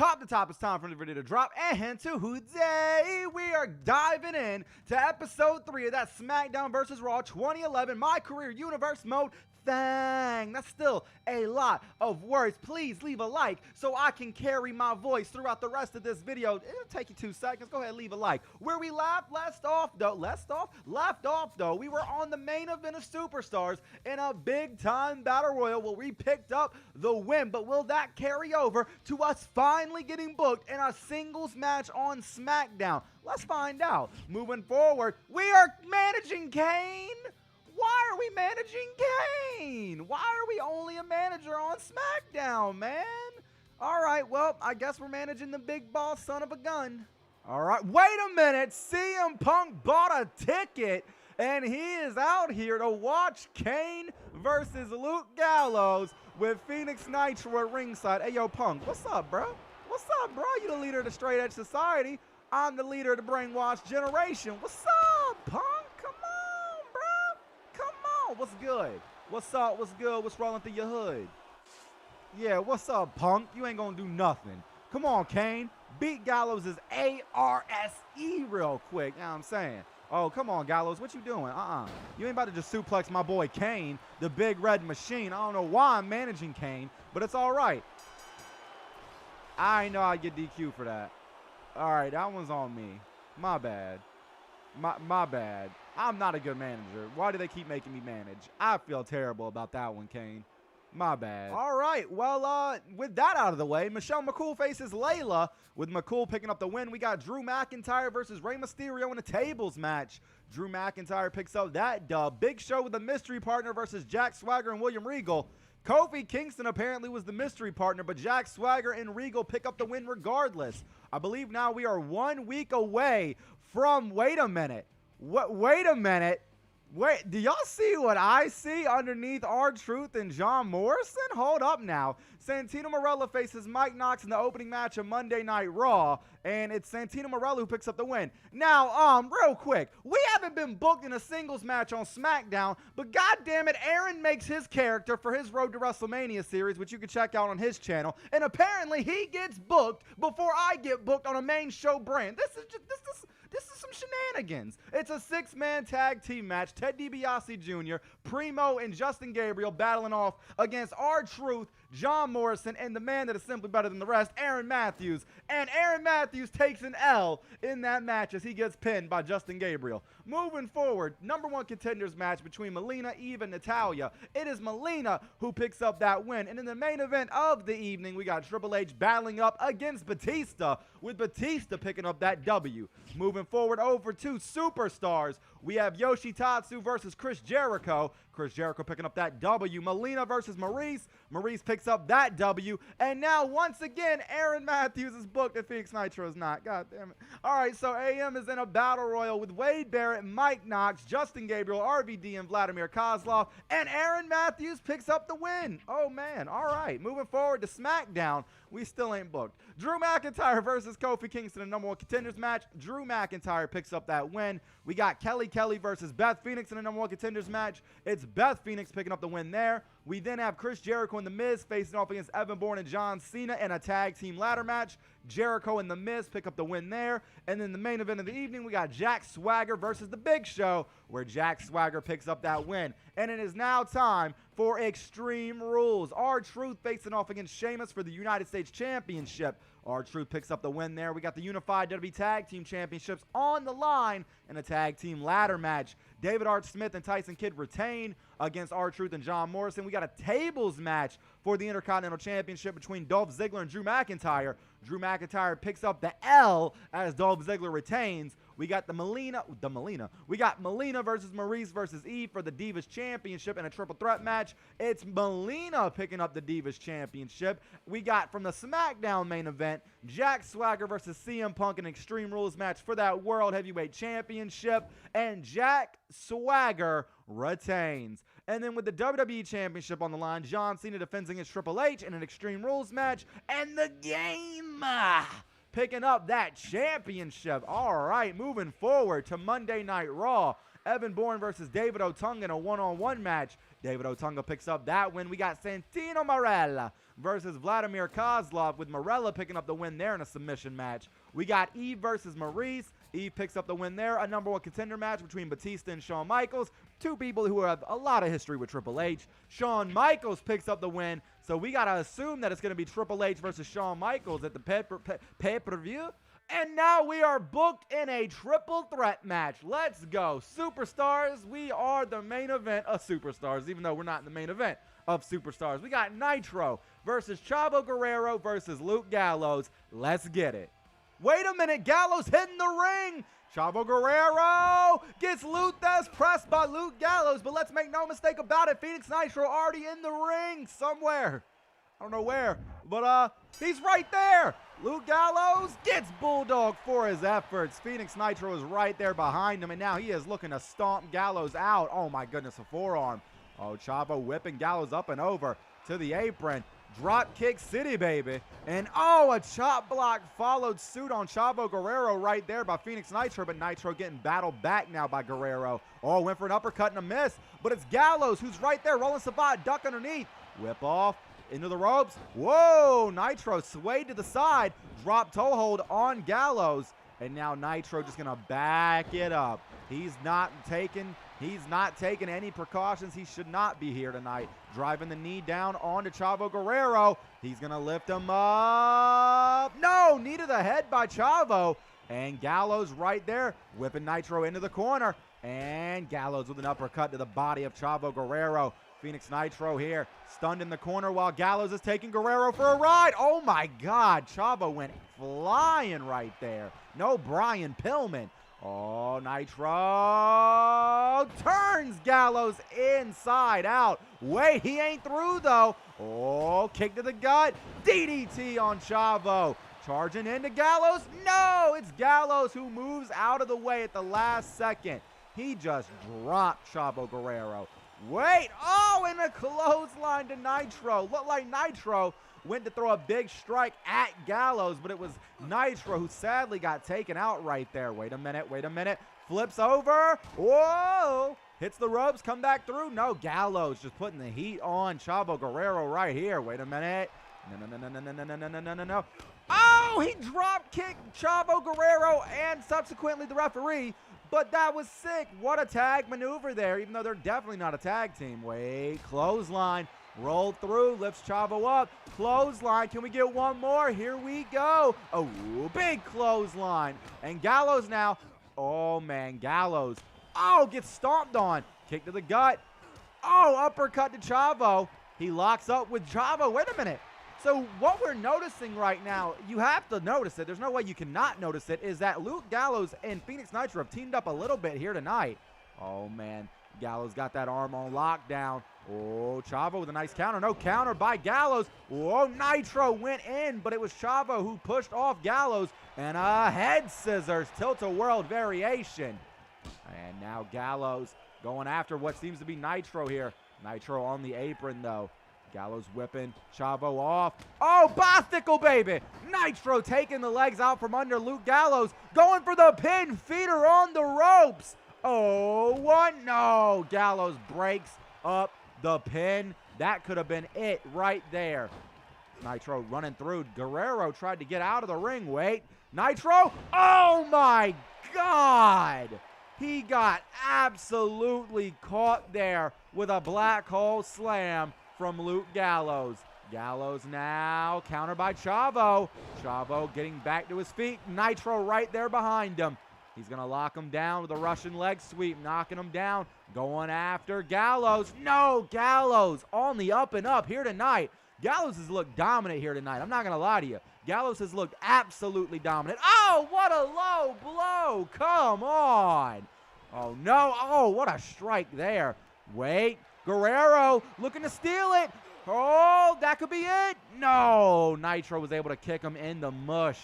Pop the top, it's time for the video to drop. And today, we are diving in to episode 3 of that SmackDown vs. Raw 2011 My Career Universe Mode thing. That's still a lot of words. Please leave a like so I can carry my voice throughout the rest of this video. It'll take you 2 seconds. Go ahead and leave a like. Where we left off though, we were on the main event of Superstars in a big time battle royal where we picked up the win. But will that carry over to us finally getting booked in a singles match on SmackDown? Let's find out. Moving forward, we are managing Kane. Why are we managing Kane? Why are we only a manager on SmackDown, man? All right, well, I guess we're managing the big boss son of a gun. All right, wait a minute. CM Punk bought a ticket, and he is out here to watch Kane versus Luke Gallows with Phoenix Nitro at ringside. Hey, yo, Punk, what's up, bro? What's up, bro? You the leader of the straight edge society. I'm the leader of the brainwashed generation. What's up, Punk? What's good? What's up? What's good? What's rolling through your hood? Yeah, what's up, Punk? You ain't gonna do nothing. Come on, Kane. Beat Gallows' ARSE real quick. You know what I'm saying? Oh, come on, Gallows. What you doing? You ain't about to just suplex my boy Kane, the big red machine. I don't know why I'm managing Kane, but it's all right. I know I'd get DQ for that. All right, that one's on me. My bad. My bad. I'm not a good manager. Why do they keep making me manage? I feel terrible about that one, Kane. My bad. All right, well, with that out of the way, Michelle McCool faces Layla. With McCool picking up the win, we got Drew McIntyre versus Rey Mysterio in a tables match. Drew McIntyre picks up that dub. Big Show with a mystery partner versus Jack Swagger and William Regal. Kofi Kingston apparently was the mystery partner, but Jack Swagger and Regal pick up the win regardless. I believe now we are 1 week away from, wait a minute. Wait a minute. Wait, do y'all see what I see underneath R-Truth and John Morrison? Hold up now. Santino Marella faces Mike Knox in the opening match of Monday Night Raw, and it's Santino Marella who picks up the win. Now, real quick, we haven't been booked in a singles match on SmackDown, but goddammit, Aaron makes his character for his Road to WrestleMania series, which you can check out on his channel, and apparently he gets booked before I get booked on a main show brand. This is some shenanigans. It's a 6-man tag team match. Ted DiBiase Jr., Primo, and Justin Gabriel battling off against R-Truth, John Morrison, and the man that is simply better than the rest, Aaron Matthews. And Aaron Matthews takes an L in that match as he gets pinned by Justin Gabriel. Moving forward, #1 contenders match between Melina, Eve, and Natalya. It is Melina who picks up that win. And in the main event of the evening, we got Triple H battling up against Batista, with Batista picking up that W. Moving forward over to Superstars, we have Yoshitatsu versus Chris Jericho. Chris Jericho picking up that W. Melina versus Maurice. Maurice picks up that W. And now, once again, Aaron Matthews is booked and Phoenix Nitro is not. God damn it. All right, so AM is in a battle royal with Wade Barrett, Mike Knox, Justin Gabriel, RVD, and Vladimir Kozlov. And Aaron Matthews picks up the win. Oh, man. All right. Moving forward to SmackDown, we still ain't booked. Drew McIntyre versus Kofi Kingston in a #1 contenders match. Drew McIntyre picks up that win. We got Kelly versus Beth Phoenix in a #1 contenders match. It's Beth Phoenix picking up the win there. We then have Chris Jericho and The Miz facing off against Evan Bourne and John Cena in a tag team ladder match. Jericho and The Miz pick up the win there. And then the main event of the evening, we got Jack Swagger versus The Big Show, where Jack Swagger picks up that win. And it is now time for Extreme Rules. R-Truth facing off against Sheamus for the United States Championship. R-Truth picks up the win there. We got the Unified WWE Tag Team Championships on the line in a tag team ladder match. David Arch Smith and Tyson Kidd retain against R-Truth and John Morrison. We got a tables match for the Intercontinental Championship between Dolph Ziggler and Drew McIntyre. Drew McIntyre picks up the L as Dolph Ziggler retains. We got We got Melina versus Maurice versus Eve for the Divas Championship in a triple threat match. It's Melina picking up the Divas Championship. We got from the SmackDown main event, Jack Swagger versus CM Punk in Extreme Rules match for that World Heavyweight Championship. And Jack Swagger retains. And then with the WWE Championship on the line, John Cena defends against Triple H in an Extreme Rules match. And the Game picking up that championship. All right, moving forward to Monday Night Raw. Evan Bourne versus David Otunga in a one-on-one match. David Otunga picks up that win. We got Santino Marella versus Vladimir Kozlov, with Marella picking up the win there in a submission match. We got Eve versus Maurice. Eve picks up the win there. A #1 contender match between Batista and Shawn Michaels. Two people who have a lot of history with Triple H. Shawn Michaels picks up the win. So we got to assume that it's going to be Triple H versus Shawn Michaels at the pay-per-view. And now we are booked in a triple threat match. Let's go. Superstars, we are the main event of Superstars, even though we're not in the main event of Superstars. We got Nitro versus Chavo Guerrero versus Luke Gallows. Let's get it. Wait a minute, Gallows hitting the ring. Chavo Guerrero gets Luthez pressed by Luke Gallows, but let's make no mistake about it, Phoenix Nitro already in the ring somewhere. I don't know where, but he's right there. Luke Gallows gets Bulldog for his efforts. Phoenix Nitro is right there behind him, and now he is looking to stomp Gallows out. Oh my goodness, a forearm. Oh, Chavo whipping Gallows up and over to the apron. Drop kick city, baby. And oh, a chop block followed suit on Chavo Guerrero right there by Phoenix Nitro, but Nitro getting battled back now by Guerrero. Oh, went for an uppercut and a miss, but it's Gallows who's right there. Rolling Savate, duck underneath. Whip off into the ropes. Whoa, Nitro swayed to the side. Drop toe hold on Gallows. And now Nitro just gonna back it up. He's not taking any precautions. He should not be here tonight. Driving the knee down onto Chavo Guerrero. He's gonna lift him up. No, knee to the head by Chavo. And Gallows right there, whipping Nitro into the corner. And Gallows with an uppercut to the body of Chavo Guerrero. Phoenix Nitro here, stunned in the corner while Gallows is taking Guerrero for a ride. Oh my God, Chavo went flying right there. No Brian Pillman. Oh, Nitro turns Gallows inside out. Wait, he ain't through though. Oh, kick to the gut. DDT on Chavo. Charging into Gallows. No, it's Gallows who moves out of the way at the last second. He just dropped Chavo Guerrero. Wait, oh, and a clothesline to Nitro. Looked like Nitro went to throw a big strike at Gallows, but it was Nitro who sadly got taken out right there. Wait a minute. Flips over. Whoa. Hits the ropes, come back through. No, Gallows just putting the heat on Chavo Guerrero right here. Wait a minute. No. Oh, he drop kicked Chavo Guerrero and subsequently the referee. But that was sick. What a tag maneuver there, even though they're definitely not a tag team. Wait, clothesline. Rolled through, lifts Chavo up. Clothesline, can we get one more? Here we go. Oh, big clothesline. And Gallows now. Oh, man, Gallows. Oh, gets stomped on. Kick to the gut. Oh, uppercut to Chavo. He locks up with Chavo. Wait a minute. So what we're noticing right now, you have to notice it. There's no way you cannot notice it, is that Luke Gallows and Phoenix Nitro have teamed up a little bit here tonight. Oh, man. Gallows got that arm on lockdown. Oh, Chavo with a nice counter. No counter by Gallows. Oh, Nitro went in, but it was Chavo who pushed off Gallows. And a head scissors, tilt-a-whirl variation. And now Gallows going after what seems to be Nitro here. Nitro on the apron, though. Gallows whipping Chavo off. Oh, bicycle, baby. Nitro taking the legs out from under Luke Gallows. Going for the pin, feeder on the ropes. Oh, what? No. Gallows breaks up the pin. That could have been it right there. Nitro running through. Guerrero tried to get out of the ring. Wait. Nitro. Oh, my God. He got absolutely caught there with a black hole slam from Luke Gallows. Gallows now countered by Chavo. Chavo getting back to his feet. Nitro right there behind him. He's going to lock him down with a Russian leg sweep, knocking him down. Going after Gallows. No, Gallows on the up and up here tonight. Gallows has looked dominant here tonight. I'm not going to lie to you. Gallows has looked absolutely dominant. Oh, what a low blow. Come on. Oh, no. Oh, what a strike there. Wait. Guerrero looking to steal it. Oh, that could be it. No, Nitro was able to kick him in the mush.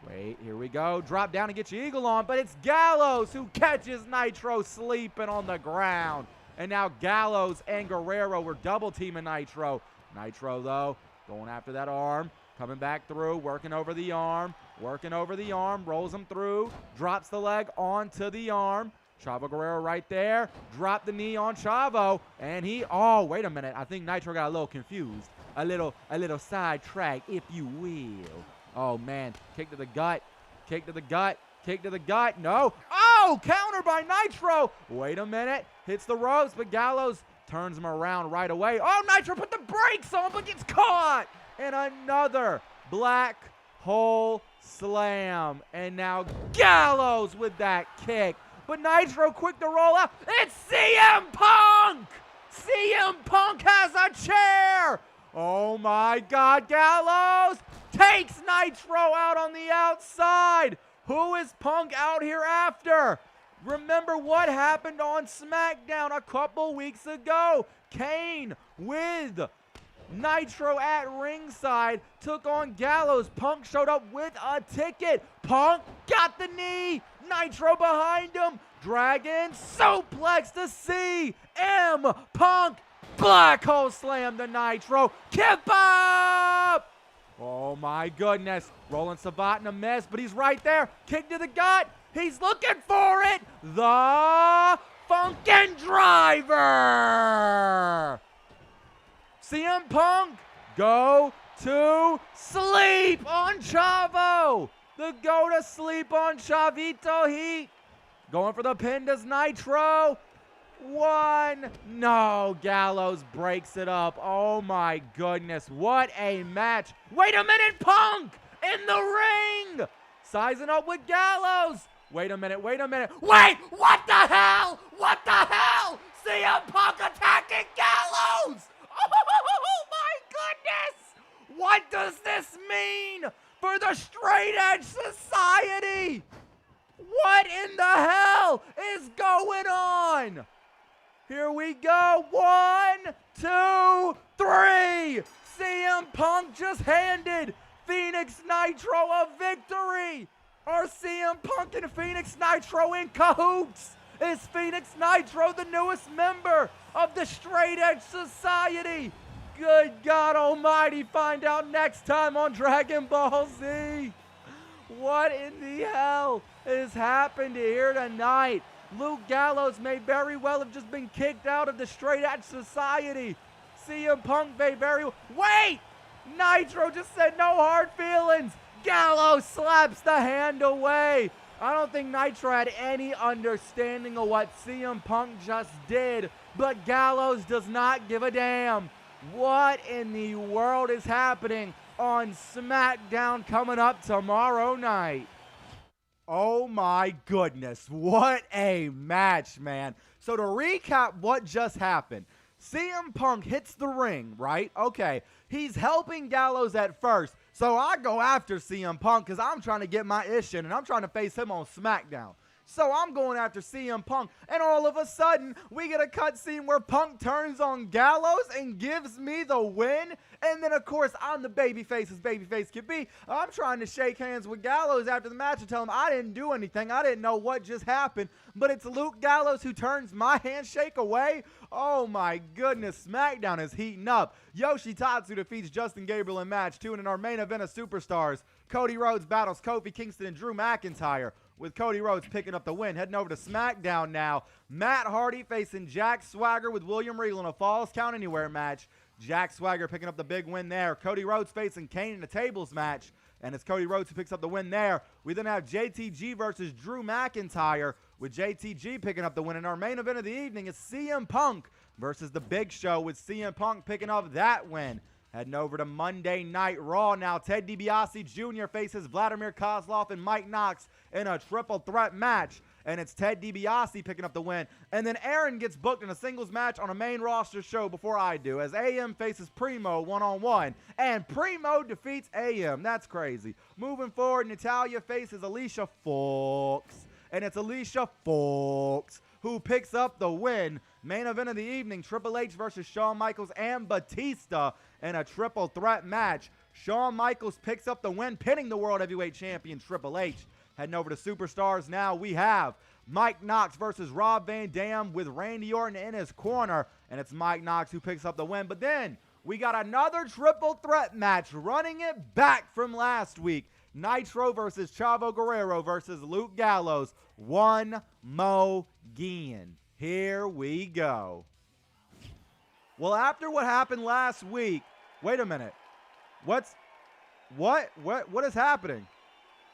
Wait, here we go. Drop down and get your eagle on, but it's Gallows who catches Nitro sleeping on the ground. And now Gallows and Guerrero were double teaming Nitro. Nitro, though, going after that arm. Coming back through, working over the arm, rolls him through, drops the leg onto the arm. Chavo Guerrero right there. Drop the knee on Chavo. And he, oh, wait a minute. I think Nitro got a little confused. A little sidetrack, if you will. Oh, man. Kick to the gut. Kick to the gut. Kick to the gut. No. Oh, counter by Nitro. Wait a minute. Hits the ropes, but Gallows turns him around right away. Oh, Nitro put the brakes on, but gets caught. And another black hole slam. And now Gallows with that kick. But Nitro quick to roll out. It's CM Punk. CM Punk has a chair. Oh, my God. Gallows takes Nitro out on the outside. Who is Punk out here after? Remember what happened on SmackDown a couple weeks ago. Kane with Nitro at ringside took on Gallows. Punk showed up with a ticket. Punk got the knee. Nitro behind him. Dragon suplex to CM Punk. Black hole slam to Nitro. Kip up. Oh my goodness. Roland Sabat in a mess, but he's right there. Kick to the gut. He's looking for it. The Funkin' Driver. CM Punk go to sleep on Chavo. The go to sleep on Chavito Heat. Going for the pin does Nitro. One. No, Gallows breaks it up. Oh my goodness. What a match. Wait a minute, Punk in the ring. Sizing up with Gallows. Wait a minute, wait a minute. Wait, what the hell? What the hell? CM Punk attacking Gallows. Oh my goodness. What does this mean for the Straight Edge Society? What in the hell is going on? Here we go. 1, 2, 3. CM Punk just handed Phoenix Nitro a victory. Are CM Punk and Phoenix Nitro in cahoots? Is Phoenix Nitro the newest member of the Straight Edge Society? Good God Almighty. Find out next time on Dragon Ball Z. What in the hell has happened here tonight? Luke Gallows may very well have just been kicked out of the Straight Edge Society. CM Punk may very well. Wait! Nitro just said no hard feelings. Gallows slaps the hand away. I don't think Nitro had any understanding of what CM Punk just did, but Gallows does not give a damn. What in the world is happening on SmackDown coming up tomorrow night? Oh my goodness, what a match, man. So to recap what just happened, CM Punk hits the ring, right? Okay, he's helping Gallows at first. So I go after CM Punk because I'm trying to get my ish in and I'm trying to face him on SmackDown. So I'm going after CM Punk, and all of a sudden, we get a cutscene where Punk turns on Gallows and gives me the win. And then, of course, I'm the babyface as babyface can be. I'm trying to shake hands with Gallows after the match and tell him I didn't do anything. I didn't know what just happened. But it's Luke Gallows who turns my handshake away. Oh, my goodness. SmackDown is heating up. Yoshitatsu defeats Justin Gabriel in match 2. And in our main event of Superstars, Cody Rhodes battles Kofi Kingston and Drew McIntyre, with Cody Rhodes picking up the win. Heading over to SmackDown now. Matt Hardy facing Jack Swagger with William Regal in a Falls Count Anywhere match. Jack Swagger picking up the big win there. Cody Rhodes facing Kane in a tables match. And it's Cody Rhodes who picks up the win there. We then have JTG versus Drew McIntyre, with JTG picking up the win. And our main event of the evening is CM Punk versus The Big Show, with CM Punk picking up that win. Heading over to Monday Night Raw now. Ted DiBiase Jr. faces Vladimir Kozlov and Mike Knox in a triple threat match. And it's Ted DiBiase picking up the win. And then Aaron gets booked in a singles match on a main roster show before I do, as AM faces Primo one-on-one. And Primo defeats AM. That's crazy. Moving forward, Natalya faces Alicia Fox. And it's Alicia Fox who picks up the win. Main event of the evening, Triple H versus Shawn Michaels and Batista in a triple threat match. Shawn Michaels picks up the win, pinning the World Heavyweight Champion Triple H. Heading over to Superstars now, we have Mike Knox versus Rob Van Dam with Randy Orton in his corner. And it's Mike Knox who picks up the win. But then we got another triple threat match, running it back from last week. Nitro versus Chavo Guerrero versus Luke Gallows. One more again. Here we go. Well, after what happened last week, wait a minute. What is happening?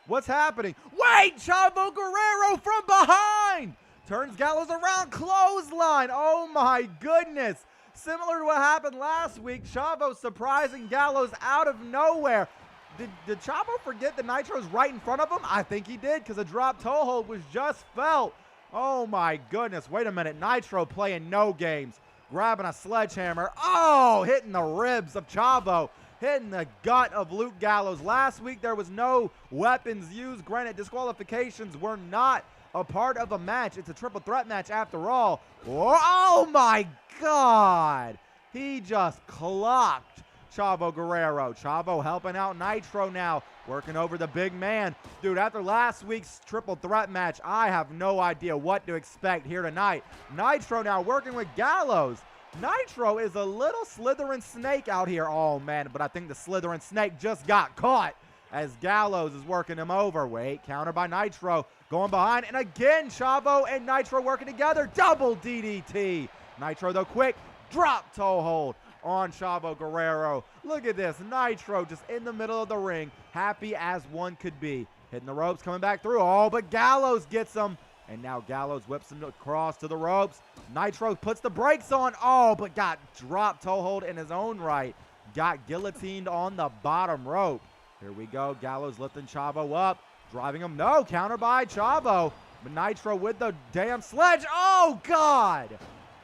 What's happening? Wait, Chavo Guerrero from behind! Turns Gallows around, clothesline. Oh my goodness. Similar to what happened last week, Chavo surprising Gallows out of nowhere. Did Chavo forget the Nitro's right in front of him? I think he did, because a drop toe hold was just felt. Oh my goodness. Wait a minute. Nitro playing no games. Grabbing a sledgehammer. Oh, hitting the ribs of Chavo. Hitting the gut of Luke Gallows. Last week there was no weapons used. Granted, disqualifications were not a part of a match. It's a triple threat match after all. Oh my God. He just clocked Chavo Guerrero. Chavo helping out Nitro now. Working over the big man. Dude, after last week's triple threat match, I have no idea what to expect here tonight. Nitro now working with Gallows. Nitro is a little slithering snake out here. Oh, man, but I think the slithering snake just got caught as Gallows is working him over. Wait, counter by Nitro. Going behind, and again, Chavo and Nitro working together. Double DDT. Nitro, though, quick drop toe hold on Chavo Guerrero. Look at this. Nitro just in the middle of the ring. Happy as one could be. Hitting the ropes, coming back through. Oh, but Gallows gets him. And now Gallows whips him across to the ropes. Nitro puts the brakes on. Oh, but got drop toe hold in his own right. Got guillotined on the bottom rope. Here we go. Gallows lifting Chavo up. Driving him. No, counter by Chavo. But Nitro with the damn sledge. Oh, God.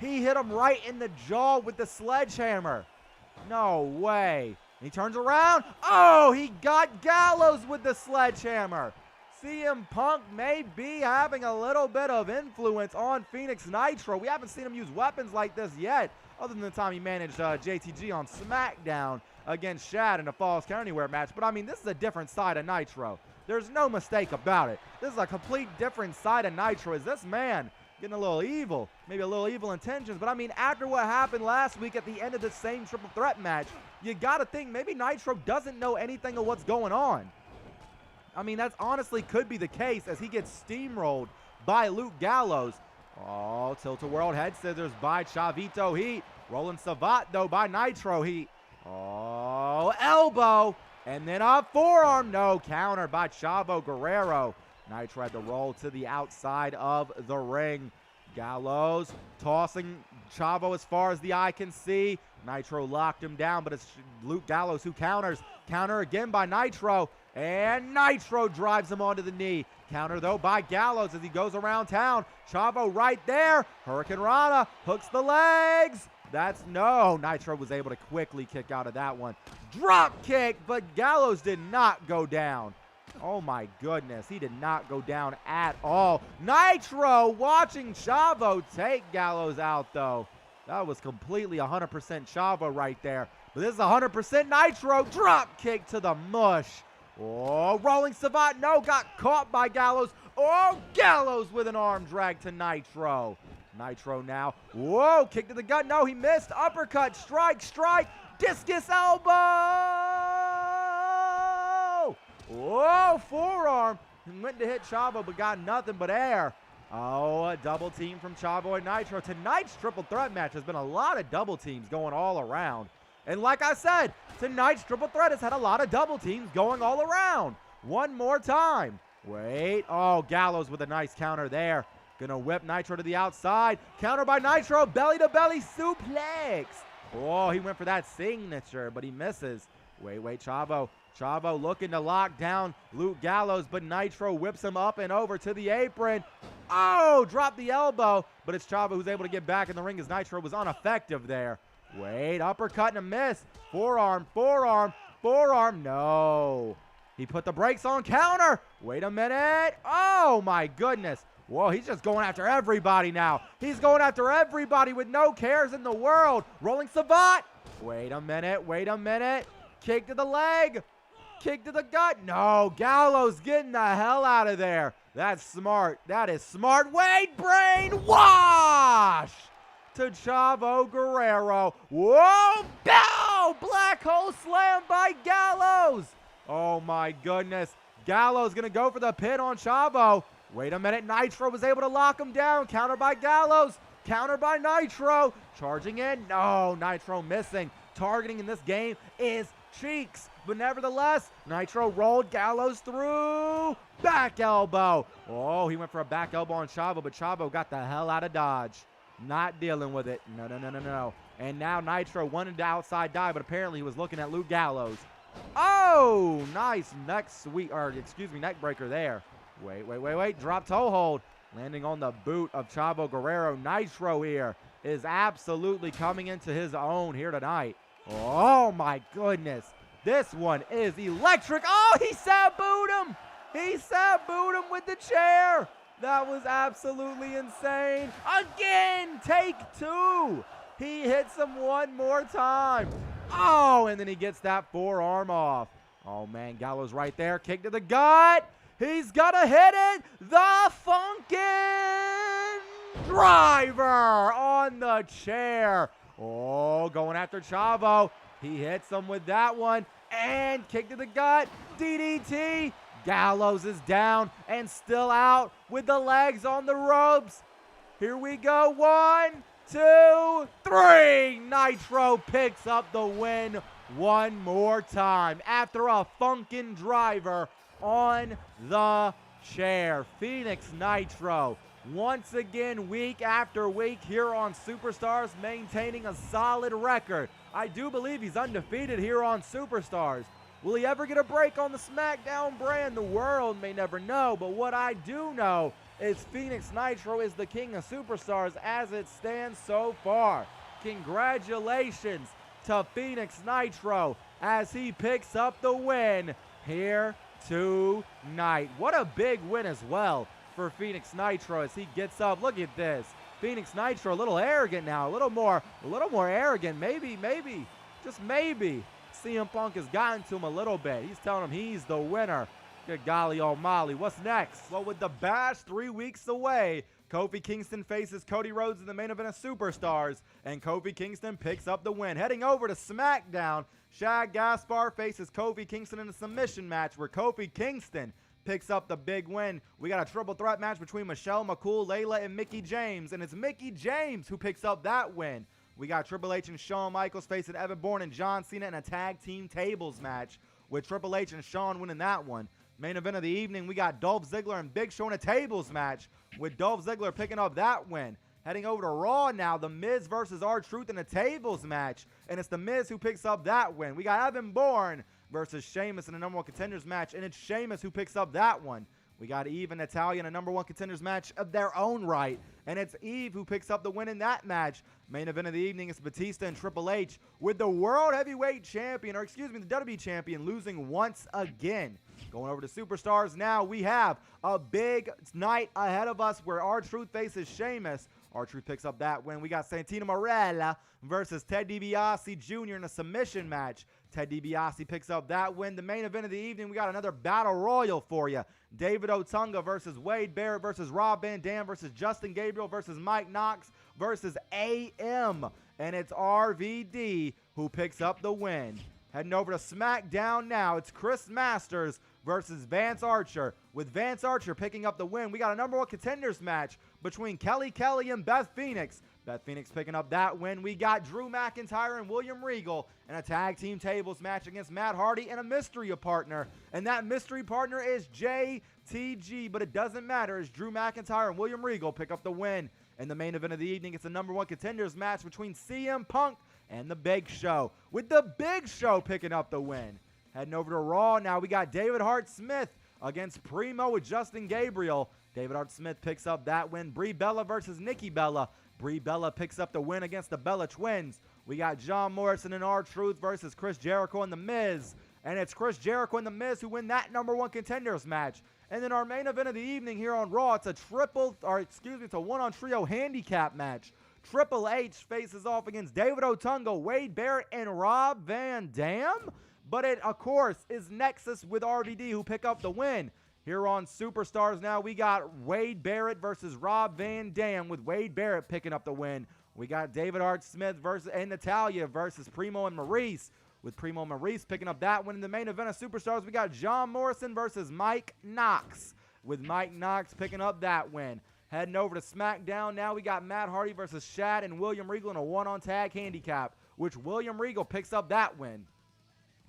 He hit him right in the jaw with the sledgehammer. No way. He turns around. Oh, he got Gallows with the sledgehammer. CM Punk may be having a little bit of influence on Phoenix Nitro. We haven't seen him use weapons like this yet, other than the time he managed JTG on SmackDown against Shad in a Falls Count Anywhere match. But, I mean, this is a different side of Nitro. There's no mistake about it. This is a complete different side of Nitro. Is this man getting a little evil, maybe a little evil intentions? But, I mean, after what happened last week at the end of the same triple threat match, you got to think maybe Nitro doesn't know anything of what's going on. I mean, that's honestly could be the case as he gets steamrolled by Luke Gallows. Oh, tilt-a-whirl head scissors by Chavito Heat. Rolling Savate, though, by Nitro Heat. Oh, elbow. And then a forearm. No, counter by Chavo Guerrero. Nitro had to roll to the outside of the ring. Gallows tossing Chavo as far as the eye can see. Nitro locked him down, but it's Luke Gallows who counters. Counter again by Nitro. And Nitro drives him onto the knee. Counter, though, by Gallows as he goes around town. Chavo right there. Hurricane Rana hooks the legs. That's no. Nitro was able to quickly kick out of that one. Drop kick, but Gallows did not go down. Oh, my goodness. He did not go down at all. Nitro watching Chavo take Gallows out, though. That was completely 100% Chavo right there. But this is 100% Nitro. Drop kick to the mush. Oh, rolling Savate. No, got caught by Gallows. Oh, Gallows with an arm drag to Nitro. Nitro now. Whoa, kick to the gut. No, he missed. Uppercut, strike, strike. Discus elbow. Whoa, forearm. He went to hit Chavo, but got nothing but air. Oh, a double team from Chavo and Nitro. Tonight's triple threat match has been a lot of double teams going all around. And like I said, tonight's triple threat has had a lot of double teams going all around. One more time. Wait. Oh, Gallows with a nice counter there. Gonna whip Nitro to the outside. Counter by Nitro. Belly-to-belly suplex. Oh, he went for that signature, but he misses. Wait, Chavo. Chavo looking to lock down Luke Gallows, but Nitro whips him up and over to the apron. Oh, dropped the elbow, but it's Chavo who's able to get back in the ring as Nitro was ineffective there. Wait, uppercut and a miss. Forearm, forearm, forearm. No. He put the brakes on. Counter. Wait a minute. Oh, my goodness. Whoa, he's just going after everybody now. He's going after everybody with no cares in the world. Rolling Savate. Wait a minute. Wait a minute. Kick to the leg. Kick to the gut. No, Gallows getting the hell out of there. That's smart. That is smart. Wait, brain wash to Chavo Guerrero. Whoa, bow! Black hole slam by Gallows. Oh, my goodness. Gallows going to go for the pin on Chavo. Wait a minute. Nitro was able to lock him down. Counter by Gallows. Counter by Nitro. Charging in. No, Nitro missing. Targeting in this game is cheeks. But nevertheless, Nitro rolled Gallows through. Back elbow. Oh, he went for a back elbow on Chavo, but Chavo got the hell out of Dodge. Not dealing with it. No, no, no, no, no. And now Nitro wanted the outside dive, but apparently he was looking at Luke Gallows. Oh, nice neck sweep, or excuse me, neck breaker there. Wait, wait, wait, wait. Drop toe hold. Landing on the boot of Chavo Guerrero. Nitro here is absolutely coming into his own here tonight. Oh, my goodness. This one is electric. Oh, he sat-booed him. He sat-booed him with the chair. That was absolutely insane. Again, take two. He hits him one more time. Oh, and then he gets that forearm off. Oh, man, Gallows right there. Kick to the gut. He's going to hit it. The Funkin' Driver on the chair. Oh, going after Chavo. He hits him with that one. And kick to the gut. DDT. Gallows is down and still out with the legs on the ropes. Here we go. 1, 2, 3. Nitro picks up the win one more time after a Funkin' Driver on the chair. Phoenix Nitro once again week after week here on Superstars, maintaining a solid record. I do believe he's undefeated here on Superstars. Will he ever get a break on the SmackDown brand? The world may never know, but what I do know is Phoenix Nitro is the king of Superstars as it stands so far. Congratulations to Phoenix Nitro as he picks up the win here tonight. What a big win as well for Phoenix Nitro as he gets up. Look at this. Phoenix Nitro a little arrogant now, a little more arrogant. Maybe, just maybe. CM Punk has gotten to him a little bit. He's telling him he's the winner. Good golly almighty. What's next? Well, with the Bash 3 weeks away, Kofi Kingston faces Cody Rhodes in the main event of Superstars, and Kofi Kingston picks up the win. Heading over to SmackDown, Shad Gaspar faces Kofi Kingston in a submission match where Kofi Kingston picks up the big win. We got a triple threat match between Michelle McCool, Layla, and Mickie James, and it's Mickie James who picks up that win. We got Triple H and Shawn Michaels facing Evan Bourne and John Cena in a tag team tables match with Triple H and Shawn winning that one. Main event of the evening, we got Dolph Ziggler and Big Show in a tables match with Dolph Ziggler picking up that win. Heading over to Raw now, The Miz versus R-Truth in a tables match, and it's The Miz who picks up that win. We got Evan Bourne versus Sheamus in a number one contenders match, and it's Sheamus who picks up that one. We got Eve and Natalya in a number one contenders match of their own right, and it's Eve who picks up the win in that match. Main event of the evening is Batista and Triple H with the World Heavyweight Champion, or excuse me, the WWE Champion losing once again. Going over to Superstars now, we have a big night ahead of us where R-Truth faces Sheamus. R-Truth picks up that win. We got Santino Marella versus Ted DiBiase Jr. in a submission match. Ted DiBiase picks up that win. The main event of the evening, we got another battle royal for you. David Otunga versus Wade Barrett versus Rob Van Dam versus Justin Gabriel versus Mike Knox versus AM. And it's RVD who picks up the win. Heading over to SmackDown now, it's Chris Masters versus Vance Archer. With Vance Archer picking up the win, we got a number one contenders match between Kelly Kelly and Beth Phoenix. Beth Phoenix picking up that win. We got Drew McIntyre and William Regal in a tag team tables match against Matt Hardy and a mystery partner. And that mystery partner is JTG, but it doesn't matter as Drew McIntyre and William Regal pick up the win. In the main event of the evening, it's a number one contenders match between CM Punk and The Big Show, with The Big Show picking up the win. Heading over to Raw now, we got David Hart Smith against Primo with Justin Gabriel. David Hart Smith picks up that win. Brie Bella versus Nikki Bella. Brie Bella picks up the win against the Bella Twins. We got John Morrison and R-Truth versus Chris Jericho and The Miz. And it's Chris Jericho and The Miz who win that number one contenders match. And then our main event of the evening here on Raw, it's a one-on trio handicap match. Triple H faces off against David Otunga, Wade Barrett, and Rob Van Dam. But it, of course, is Nexus with RVD who pick up the win. Here on Superstars now, we got Wade Barrett versus Rob Van Dam with Wade Barrett picking up the win. We got David Hart Smith versus Natalya versus Primo and Maurice with Primo Maurice picking up that win. In the main event of Superstars, we got John Morrison versus Mike Knox, with Mike Knox picking up that win. Heading over to SmackDown now, we got Matt Hardy versus Shad and William Regal in a one-on tag handicap, which William Regal picks up that win.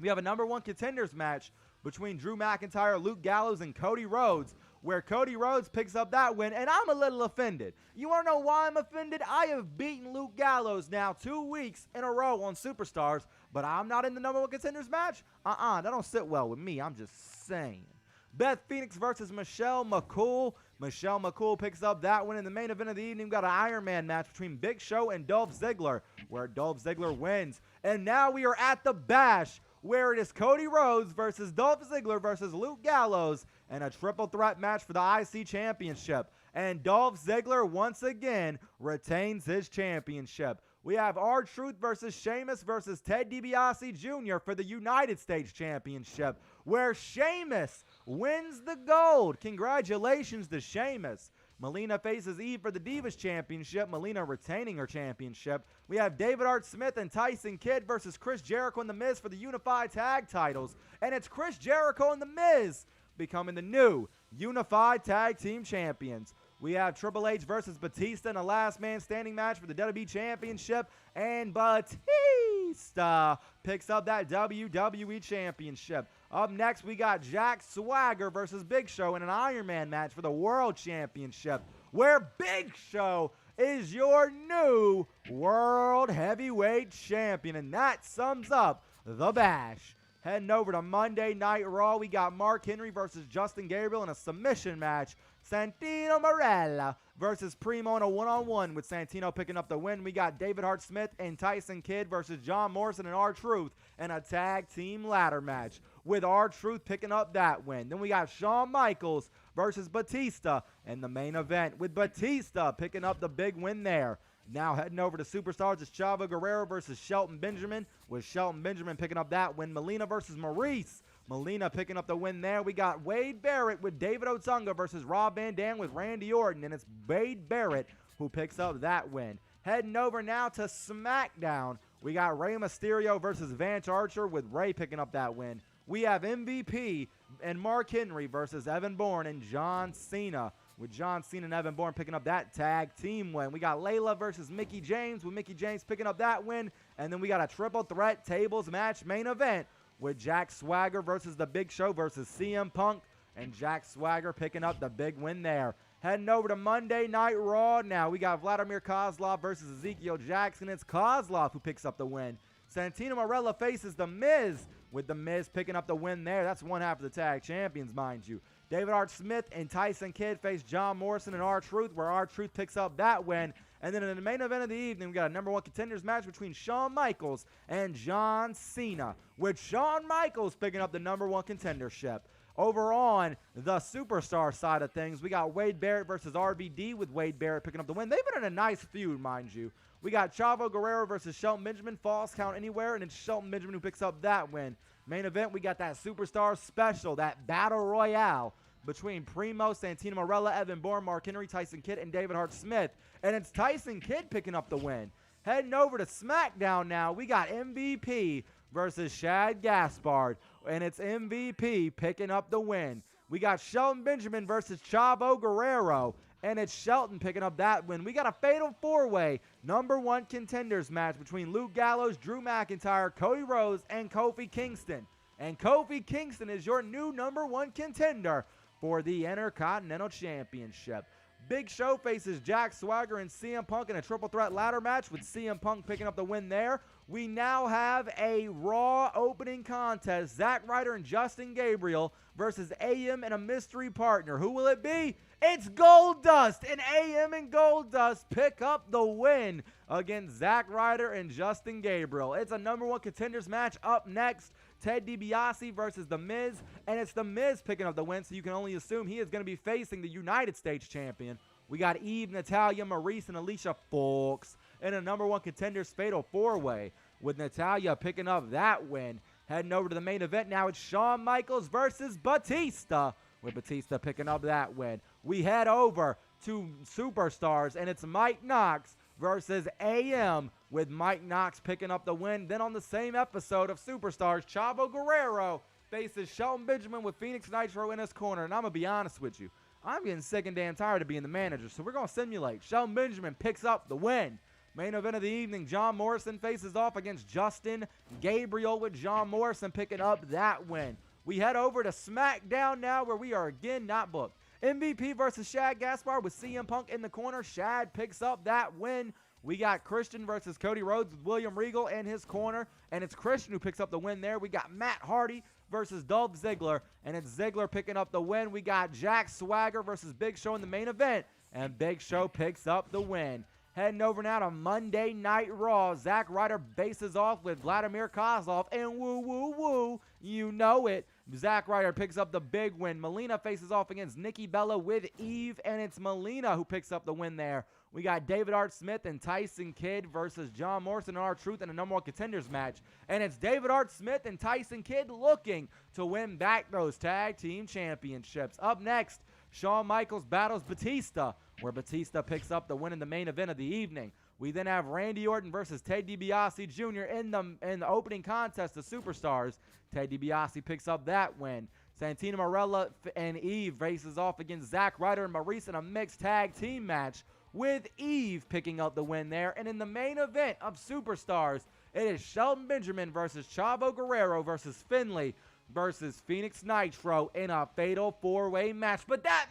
We have a number 1 contenders match between Drew McIntyre, Luke Gallows, and Cody Rhodes, where Cody Rhodes picks up that win, and I'm a little offended. You want to know why I'm offended? I have beaten Luke Gallows now 2 weeks in a row on Superstars, but I'm not in the number 1 contenders match? That don't sit well with me. I'm just saying. Beth Phoenix versus Michelle McCool. Michelle McCool picks up that win. In the main event of the evening, we got an Iron Man match between Big Show and Dolph Ziggler, where Dolph Ziggler wins. And now we are at the Bash, where it is Cody Rhodes versus Dolph Ziggler versus Luke Gallows, and a triple threat match for the IC Championship. And Dolph Ziggler once again retains his championship. We have R-Truth versus Sheamus versus Ted DiBiase Jr. for the United States Championship, where Sheamus wins the gold. Congratulations to Sheamus. Melina faces Eve for the Divas Championship, Melina retaining her championship. We have David Hart Smith and Tyson Kidd versus Chris Jericho and The Miz for the Unified Tag titles. And it's Chris Jericho and The Miz becoming the new Unified Tag Team Champions. We have Triple H versus Batista in a last man standing match for the WWE Championship. And Batista picks up that WWE Championship. Up next, we got Jack Swagger versus Big Show in an Iron Man match for the World Championship, where Big Show is your new World Heavyweight Champion. And that sums up the Bash. Heading over to Monday Night Raw, we got Mark Henry versus Justin Gabriel in a submission match. Santino Marella versus Primo in a one-on-one, with Santino picking up the win. We got David Hart Smith and Tyson Kidd versus John Morrison and R-Truth in a tag team ladder match, with R-Truth picking up that win. Then we got Shawn Michaels versus Batista in the main event, with Batista picking up the big win there. Now heading over to Superstars, it's Chavo Guerrero versus Shelton Benjamin, with Shelton Benjamin picking up that win. Melina versus Maurice. Melina picking up the win there. We got Wade Barrett with David Otunga versus Rob Van Dam with Randy Orton, and it's Wade Barrett who picks up that win. Heading over now to SmackDown, we got Rey Mysterio versus Vance Archer, with Rey picking up that win. We have MVP and Mark Henry versus Evan Bourne and John Cena, with John Cena and Evan Bourne picking up that tag team win. We got Layla versus Mickie James, with Mickie James picking up that win. And then we got a triple threat tables match main event, with Jack Swagger versus The Big Show versus CM Punk, and Jack Swagger picking up the big win there. Heading over to Monday Night Raw now, we got Vladimir Kozlov versus Ezekiel Jackson. It's Kozlov who picks up the win. Santino Marella faces The Miz, with The Miz picking up the win there. That's one half of the tag champions, mind you. David Hart Smith and Tyson Kidd face John Morrison and R-Truth, where R-Truth picks up that win. And then in the main event of the evening, we got a number 1 contenders match between Shawn Michaels and John Cena, with Shawn Michaels picking up the number 1 contendership. Over on the Superstar side of things, we got Wade Barrett versus RVD, with Wade Barrett picking up the win. They've been in a nice feud, mind you. We got Chavo Guerrero versus Shelton Benjamin, falls count anywhere, and it's Shelton Benjamin who picks up that win. Main event, we got that Superstar special, that Battle Royale between Primo, Santino Marella, Evan Bourne, Mark Henry, Tyson Kidd, and David Hart Smith. And it's Tyson Kidd picking up the win. Heading over to SmackDown now, we got MVP versus Shad Gaspard, and it's MVP picking up the win. We got Shelton Benjamin versus Chavo Guerrero, and it's Shelton picking up that win. We got a fatal 4-way number 1 contenders match between Luke Gallows, Drew McIntyre, Cody Rhodes, and Kofi Kingston. And Kofi Kingston is your new number 1 contender for the Intercontinental Championship. Big Show faces Jack Swagger and CM Punk in a triple threat ladder match, with CM Punk picking up the win there. We now have a Raw opening contest, Zack Ryder and Justin Gabriel versus AM and a mystery partner. Who will it be? It's Goldust, and AM and Goldust pick up the win against Zack Ryder and Justin Gabriel. It's a number 1 contenders match. Up next, Ted DiBiase versus The Miz, and it's The Miz picking up the win, so you can only assume he is going to be facing the United States champion. We got Eve, Natalya, Maurice, and Alicia Fox in a number 1 contenders fatal 4-way, with Natalya picking up that win. Heading over to the main event now, it's Shawn Michaels versus Batista, with Batista picking up that win. We head over to Superstars, and it's Mike Knox versus AM with Mike Knox picking up the win. Then on the same episode of Superstars, Chavo Guerrero faces Shelton Benjamin with Phoenix Nitro in his corner. And I'm going to be honest with you, I'm getting sick and damn tired of being the manager, so we're going to simulate. Shelton Benjamin picks up the win. Main event of the evening, John Morrison faces off against Justin Gabriel, with John Morrison picking up that win. We head over to SmackDown now, where we are again not booked. MVP versus Shad Gaspar with CM Punk in the corner. Shad picks up that win. We got Christian versus Cody Rhodes with William Regal in his corner, and it's Christian who picks up the win there. We got Matt Hardy versus Dolph Ziggler, and it's Ziggler picking up the win. We got Jack Swagger versus Big Show in the main event, and Big Show picks up the win. Heading over now to Monday Night Raw, Zack Ryder faces off with Vladimir Kozlov, and woo, you know it. Zack Ryder picks up the big win. Melina faces off against Nikki Bella with Eve, and it's Melina who picks up the win there. We got David Art Smith and Tyson Kidd versus John Morrison and R-Truth in a No More Contenders match. And it's David Art Smith and Tyson Kidd looking to win back those tag team championships. Up next, Shawn Michaels battles Batista, where Batista picks up the win in the main event of the evening. We then have Randy Orton versus Ted DiBiase Jr. in the opening contest of Superstars. Ted DiBiase picks up that win. Santina Marella and Eve faces off against Zack Ryder and Maurice in a mixed tag team match, with Eve picking up the win there. And in the main event of Superstars, it is Shelton Benjamin versus Chavo Guerrero versus Finlay versus Phoenix Nitro in a fatal four-way match. But that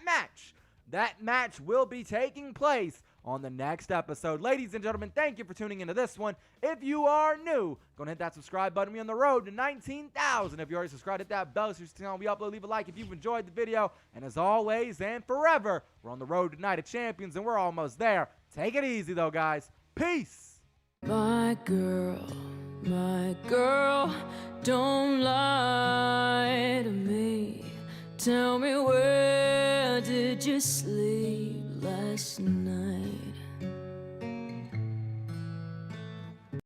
match will be taking place on the next episode. Ladies and gentlemen, thank you for tuning into this one. If you are new, go and hit that subscribe button. We're on the road to 19,000. If you already subscribed, hit that bell so you can we upload. Leave a like if you've enjoyed the video. And as always and forever, we're on the road to Night of Champions, and we're almost there. Take it easy, though, guys. Peace. My girl, don't lie to me. Tell me, where did you sleep last night?